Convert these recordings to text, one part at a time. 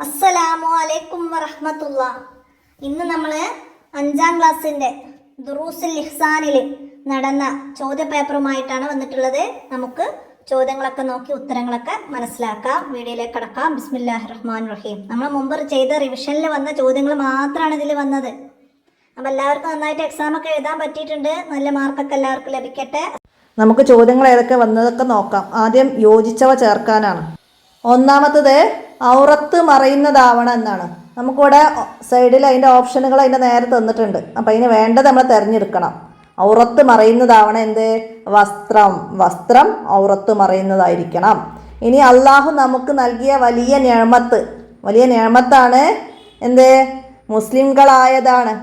അസ്സലാമു അലൈക്കും വറഹ്മത്തുള്ള. ഇന്ന് നമ്മൾ 5ാം ക്ലാസ്സിൻ്റെ ദുറൂസുൽ ഇഹ്സാനിൽ നടന്ന ചോദ്യപേപ്പറുമായിട്ടാണ് വന്നിട്ടുള്ളത്. നമുക്ക് ചോദ്യങ്ങളൊക്കെ നോക്കി ഉത്തരങ്ങളൊക്കെ മനസ്സിലാക്കാം. വീഡിയോയിലേക്ക് കടക്കാം. ബിസ്മില്ലാഹിർ റഹ്മാനിർ റഹീം. നമ്മൾ മുമ്പ് ചെയ്ത റിവിഷനിൽ വന്ന ചോദ്യങ്ങൾ മാത്രമാണ് ഇതിൽ വന്നത്. അപ്പോൾ എല്ലാവർക്കും നന്നായിട്ട് എക്സാമൊക്കെ എഴുതാൻ പറ്റിയിട്ടുണ്ട്. നല്ല മാർക്കൊക്കെ എല്ലാവർക്കും ലഭിക്കട്ടെ. നമുക്ക് ചോദ്യങ്ങൾ ഏതൊക്കെ വന്നതൊക്കെ നോക്കാം. ആദ്യം യോജിച്ചവ ചേർക്കാനാണ്. ഒന്നാമത്തത് ഔറത്ത് മറയുന്നതാവണം എന്നാണ്. നമുക്കിവിടെ സൈഡിൽ അതിൻ്റെ ഓപ്ഷനുകൾ അതിൻ്റെ നേരെ തന്നിട്ടുണ്ട്. അപ്പം അതിന് വേണ്ടത് നമ്മൾ തിരഞ്ഞെടുക്കണം. ഔറത്ത് മറയുന്നതാവണം എന്ത്? വസ്ത്രം ഔറത്ത് മറയുന്നതായിരിക്കണം. ഇനി അള്ളാഹു നമുക്ക് നൽകിയ വലിയ നിഅമത്താണ് എന്ത്? മുസ്ലിംകളായതാണ്.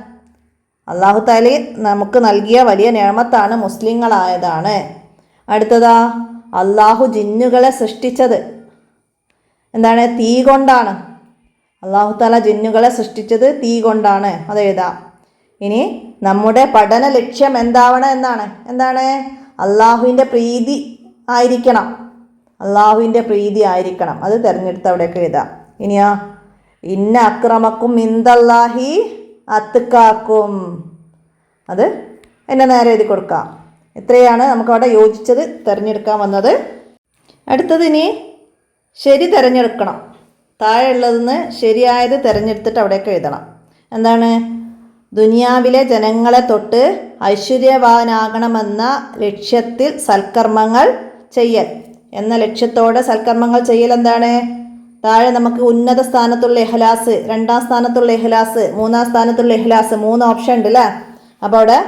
അള്ളാഹു തആല നമുക്ക് നൽകിയ വലിയ നിഅമത്താണ് മുസ്ലിങ്ങളായതാണ്. അടുത്തതാ, അള്ളാഹു ജിന്നുകളെ സൃഷ്ടിച്ചത് എന്താണ്? തീ കൊണ്ടാണ്. അള്ളാഹു തആല ജിന്നുകളെ സൃഷ്ടിച്ചത് തീ കൊണ്ടാണ്. അത് എഴുതാം. ഇനി നമ്മുടെ പഠന ലക്ഷ്യം എന്താവണം എന്നാണ്. എന്താണ്? അള്ളാഹുവിൻ്റെ പ്രീതി ആയിരിക്കണം. അത് തിരഞ്ഞെടുത്ത് അവിടെയൊക്കെ എഴുതാം. ഇനിയാ, ഇന്ന അക്രമക്കും ഇന്ദല്ലാഹി അത്കാക്കും, അത് എന്നെ നേരെ എഴുതി കൊടുക്കാം. ഇത്രയാണ് നമുക്കവിടെ യോജിച്ചത് തിരഞ്ഞെടുക്കാൻ വന്നത്. അടുത്തത് ഇനി ശരി തിരഞ്ഞെടുക്കണം. താഴെ ഉള്ളതെന്ന് ശരിയായത് തിരഞ്ഞെടുത്തിട്ട് അവിടെയൊക്കെ എഴുതണം. എന്താണ്? ദുനിയാവിലെ ജനങ്ങളെ തൊട്ട് ഐശ്വര്യവാനാകണമെന്ന ലക്ഷ്യത്തിൽ സൽക്കർമ്മങ്ങൾ ചെയ്യൽ എന്ന ലക്ഷ്യത്തോടെ സൽക്കർമ്മങ്ങൾ ചെയ്യൽ എന്താണ്? താഴെ നമുക്ക് ഉന്നത സ്ഥാനത്തുള്ള ഇഖ്ലാസ്, 2ാം സ്ഥാനത്തുള്ള ഇഖ്ലാസ്, 3ാം സ്ഥാനത്തുള്ള ഇഖ്ലാസ്, 3 ഓപ്ഷൻ ഉണ്ട് അല്ലേ? അപ്പോൾ അവിടെ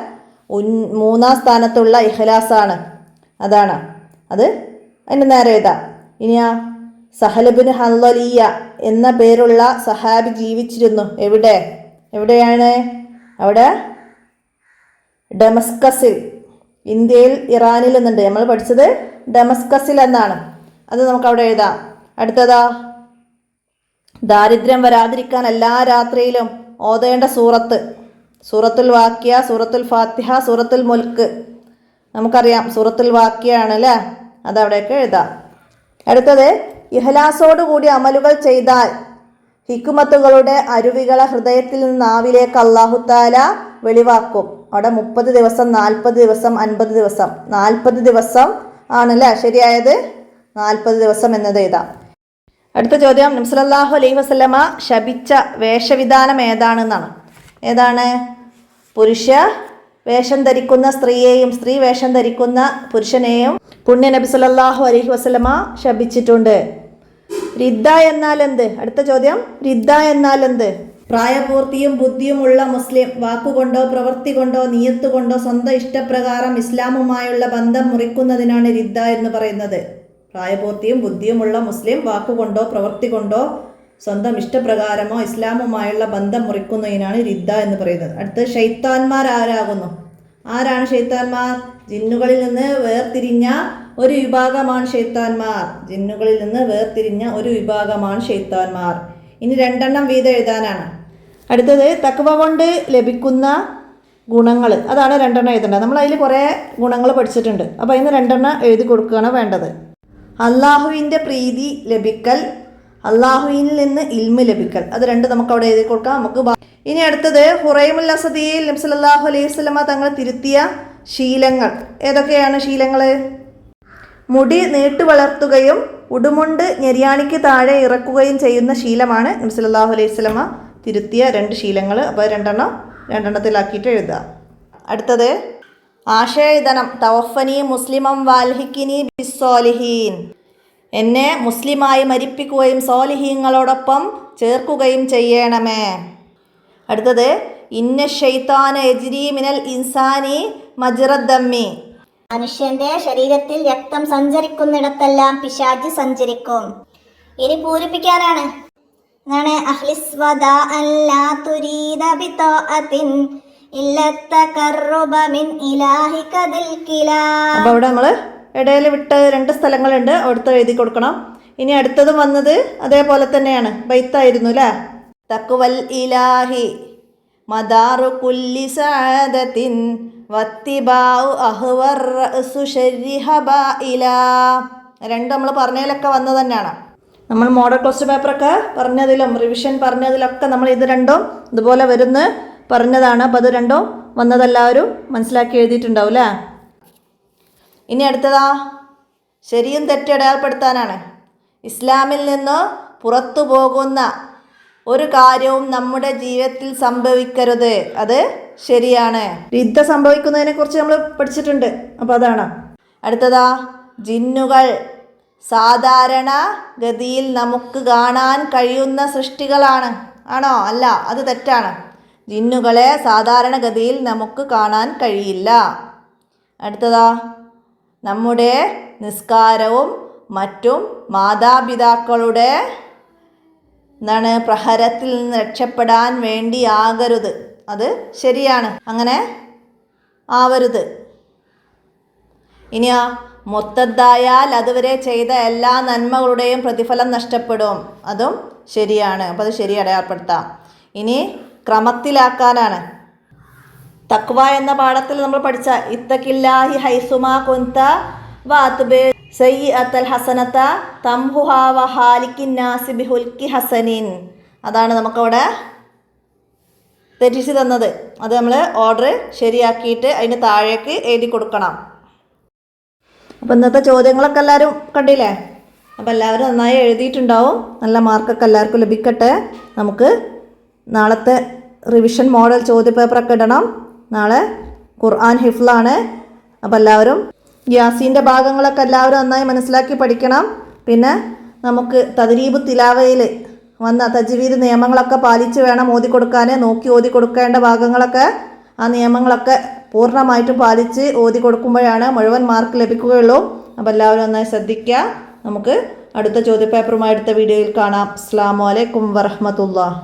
3ാം സ്ഥാനത്തുള്ള ഇഖ്ലാസാണ്. അതാണ് അത് അതിൻ്റെ നേരെ എഴുതാം. ഇനിയാ, സഹൽ ഇബ്നു ഹൻളലിയ എന്ന പേരുള്ള സഹാബി ജീവിച്ചിരുന്നു. എവിടെയാണ്? അവിടെ ഡമസ്കസിൽ, ഇന്ത്യയിൽ ഇറാനിൽ നിന്നുണ്ട്. നമ്മൾ പഠിച്ചത് ഡമസ്കസിൽ എന്നാണ്. അത് നമുക്ക് അവിടെ എഴുതാം. അടുത്തതാ, ദാരിദ്ര്യം വരാതിരിക്കാൻ എല്ലാ രാത്രിയിലും ഓതേണ്ട സൂറത്തുൽ വാക്കിയ, സൂറത്തുൽ ഫാത്തിഹ, സൂറത്തുൽ മുൽക്ക്. നമുക്കറിയാം സൂറത്തുൽ വാക്കിയ ആണ് അല്ലേ? അതവിടെയൊക്കെ എഴുതാം. അടുത്തത്, ഇഖ്ലാസോടുകൂടി അമലുകൾ ചെയ്താൽ ഹിക്മത്തുകളുടെ അരുവികളെ ഹൃദയത്തിൽ നിന്ന് നാവിലേക്ക് അല്ലാഹു തആല വെളിവാക്കും. അവിടെ 30 ദിവസം, 40 ദിവസം, 50 ദിവസം. 40 ദിവസം ആണല്ലേ ശരിയായത്? 40 ദിവസം എന്നത് എഴുതാം. അടുത്ത ചോദ്യം, നബി സല്ലല്ലാഹു അലൈഹി വസല്ലമ ശപിച്ച വേഷവിധാനം ഏതാണെന്നാണ്. ഏതാണ്? പുരുഷ വേഷം ധരിക്കുന്ന സ്ത്രീയെയും സ്ത്രീ വേഷം ധരിക്കുന്ന പുരുഷനെയും പുണ്യ നബി സല്ലല്ലാഹു അലൈഹി വസല്ലമ ശപിച്ചിട്ടുണ്ട്. റിദ്ദ എന്നാൽ എന്ത്? അടുത്ത ചോദ്യം, റിദ്ദ എന്നാൽ എന്ത്? പ്രായപൂർത്തിയും ബുദ്ധിയുമുള്ള മുസ്ലിം വാക്കുകൊണ്ടോ പ്രവൃത്തി കൊണ്ടോ നിയത്ത് കൊണ്ടോ സ്വന്തം ഇഷ്ടപ്രകാരം ഇസ്ലാമുമായുള്ള ബന്ധം മുറിക്കുന്നതിനാണ് റിദ്ദ എന്ന് പറയുന്നത്. പ്രായപൂർത്തിയും ബുദ്ധിയുമുള്ള മുസ്ലിം വാക്കുകൊണ്ടോ പ്രവൃത്തി കൊണ്ടോ സ്വന്തം ഇഷ്ടപ്രകാരമോ ഇസ്ലാമുമായുള്ള ബന്ധം മുറിക്കുന്നതിനാണ് റിദ്ദ എന്ന് പറയുന്നത്. അടുത്ത്, ശൈത്താന്മാർ ആരാകുന്നു? ആരാണ് ശൈത്താന്മാർ? ജിന്നുകളിൽ നിന്ന് വേർതിരിഞ്ഞ ഒരു വിഭാഗമാണ് ശൈത്താന്മാർ. ഇനി 2 വീതം എഴുതാനാണ്. അടുത്തത്, തഖ്വ കൊണ്ട് ലഭിക്കുന്ന ഗുണങ്ങൾ. അതാണ് 2 എഴുതേണ്ടത്. നമ്മൾ അതിൽ കുറേ ഗുണങ്ങൾ പഠിച്ചിട്ടുണ്ട്. അപ്പോൾ അതിന് 2 എഴുതി കൊടുക്കുകയാണ് വേണ്ടത്. അള്ളാഹുവിൻ്റെ പ്രീതി ലഭിക്കൽ, അള്ളാഹുവിൽ നിന്ന് ഇൽമ് ലഭിക്കൽ. അത് 2 നമുക്ക് അവിടെ എഴുതി കൊടുക്കാം. ഇനി അടുത്തത്, ഹുറൈമുൽ അസദിയിൽ നബി സല്ലല്ലാഹു അലൈഹി വസല്ലമ തങ്ങൾ തിരുത്തിയ ശീലങ്ങൾ. ഏതൊക്കെയാണ് ശീലങ്ങൾ? മുടി നീട്ടു വളർത്തുകയും ഉടുമുണ്ട് ഞെരിയാണിക്ക് താഴെ ഇറക്കുകയും ചെയ്യുന്ന ശീലമാണ് നബി സല്ലല്ലാഹു അലൈഹി വസല്ലമ തിരുത്തിയ 2 ശീലങ്ങൾ. അപ്പോൾ 2 എഴുതുക. അടുത്തത്, ആശയധനം തവഫനി മുസ്ലിമം വാൽഹിക്കിനി ബിസ്സോലിഹീൻ, എന്നെ മുസ്ലിമായി മരിപ്പിക്കുകയും സോലിഹീങ്ങളോടൊപ്പം ചേർക്കുകയും ചെയ്യണമേ. അടുത്തത്, ഇന്ന ശൈത്താന യജ്രി മിനൽ ഇൻസാനി മജ്റദ്ദമ്മി, മനുഷ്യന്റെ ശരീരത്തിൽ രക്തം സഞ്ചരിക്കുന്നിടത്തെല്ലാം പിശാച് സഞ്ചരിക്കും. ഇനി പൂരിപ്പിക്കാനാണ്. എന്താണ്? അഖ്ലിസ് വദാഅൻ ലാ തുരീദ ബിതാഅത്തിൻ ഇല്ല തഖർറുബ മിൻ ഇലാഹിക ദിൽ കിലാ. അപ്പോൾ അവിടെ നമ്മൾ ഇടയിൽ വിട്ട് 2 സ്ഥലങ്ങളുണ്ട്, അവിടുത്തെ എഴുതി കൊടുക്കണം. ഇനി അടുത്തത് വന്നത് അതേപോലെ തന്നെയാണ്, ബൈത്തായിരുന്നു അല്ലേ? തഖ്വൽ ഇലാഹി മദാറു കുല്ലി സഅദത്തിൻ വത്തിബാഉ അഹ്വർ റഅസു ശർരി ഹബായില. 2 നമ്മൾ പറഞ്ഞതിലൊക്കെ വന്നത് തന്നെയാണ്. നമ്മൾ മോഡൽ ക്വസ്റ്റ്യൻ പേപ്പറൊക്കെ പറഞ്ഞതിലും റിവിഷൻ പറഞ്ഞതിലൊക്കെ നമ്മൾ ഇത് രണ്ടും ഇതുപോലെ വരുന്ന പറഞ്ഞതാണ്. അപ്പോൾ അത് രണ്ടും വന്നതെല്ലാവരും മനസ്സിലാക്കി എഴുതിയിട്ടുണ്ടാവും അല്ലേ? ഇനി അടുത്തതാ ശരിയും തെറ്റും അടയാളപ്പെടുത്താനാണ്. ഇസ്ലാമിൽ നിന്ന് പുറത്തു പോകുന്ന ഒരു കാര്യവും നമ്മുടെ ജീവിതത്തിൽ സംഭവിക്കരുത്, അത് ശരിയാണ്. യുദ്ധം സംഭവിക്കുന്നതിനെ കുറിച്ച് നമ്മൾ പഠിച്ചിട്ടുണ്ട്. അപ്പോൾ അതാണ്. അടുത്തതാ ജിന്നുകൾ സാധാരണ ഗതിയിൽ നമുക്ക് കാണാൻ കഴിയുന്ന സൃഷ്ടികളാണ്. ആണോ? അല്ല, അത് തെറ്റാണ്. ജിന്നുകളെ സാധാരണഗതിയിൽ നമുക്ക് കാണാൻ കഴിയില്ല. അടുത്തതാ നമ്മുടെ നിസ്കാരവും മറ്റും മാതാപിതാക്കളുടെ പ്രഹരത്തിൽ നിന്ന് രക്ഷപ്പെടാൻ വേണ്ടി ആകരുത്, അത് ശരിയാണ്. അങ്ങനെ ആവരുത്. ഇനിയോ മൊത്തത്തായാൽ അതുവരെ ചെയ്ത എല്ലാ നന്മകളുടെയും പ്രതിഫലം നഷ്ടപ്പെടും, അതും ശരിയാണ്. അപ്പോൾ അത് ശരി അടയാളപ്പെടുത്താം. ഇനി ക്രമത്തിലാക്കാനാണ്. തക്വ എന്ന പാഠത്തിൽ നമ്മൾ പഠിച്ച ഇത്തഖില്ലാഹി ഹൈസുമാ കുന്ത വഅത്ബി സയ്യിഅത്തൽ ഹസനത തംഹുഹാ വഹാലിക്കിൻ നാസി ബിഹുൽക്കി ഹസനിൻ, അതാണ് നമുക്കവിടെ തെറ്റിച്ച് തന്നത്. അത് നമ്മൾ ഓർഡർ ശരിയാക്കിയിട്ട് അതിന് താഴേക്ക് എഴുതി കൊടുക്കണം. അപ്പോൾ ഇന്നത്തെ ചോദ്യങ്ങളൊക്കെ എല്ലാവരും കണ്ടില്ലേ? അപ്പോൾ എല്ലാവരും നന്നായി എഴുതിയിട്ടുണ്ടാവും. നല്ല മാർക്കൊക്കെ എല്ലാവർക്കും ലഭിക്കട്ടെ. നമുക്ക് നാളത്തെ റിവിഷൻ മോഡൽ ചോദ്യപേപ്പറൊക്കെ ഇടണം. നാളെ ഖുർആൻ ഹിഫ്ലാണ്. അപ്പോൾ എല്ലാവരും യാസീൻ്റെ ഭാഗങ്ങളൊക്കെ എല്ലാവരും നന്നായി മനസ്സിലാക്കി പഠിക്കണം. പിന്നെ നമുക്ക് തദ്രീബ് തിലാവയിൽ വന്ന തജ്വീദ് നിയമങ്ങളൊക്കെ പാലിച്ച് വേണം ഓതി കൊടുക്കാൻ. നോക്കി ഓതി കൊടുക്കേണ്ട ഭാഗങ്ങളൊക്കെ ആ നിയമങ്ങളൊക്കെ പൂർണ്ണമായിട്ടും പാലിച്ച് ഓതി കൊടുക്കുമ്പോഴാണ് മുഴുവൻ മാർക്ക് ലഭിക്കുകയുള്ളൂ. അപ്പോൾ എല്ലാവരും നന്നായി ശ്രദ്ധിക്കുക. നമുക്ക് അടുത്ത ചോദ്യപേപ്പറുമായി അടുത്ത വീഡിയോയിൽ കാണാം. അസ്സലാമു അലൈക്കും വറഹ്മത്തുള്ളാഹി.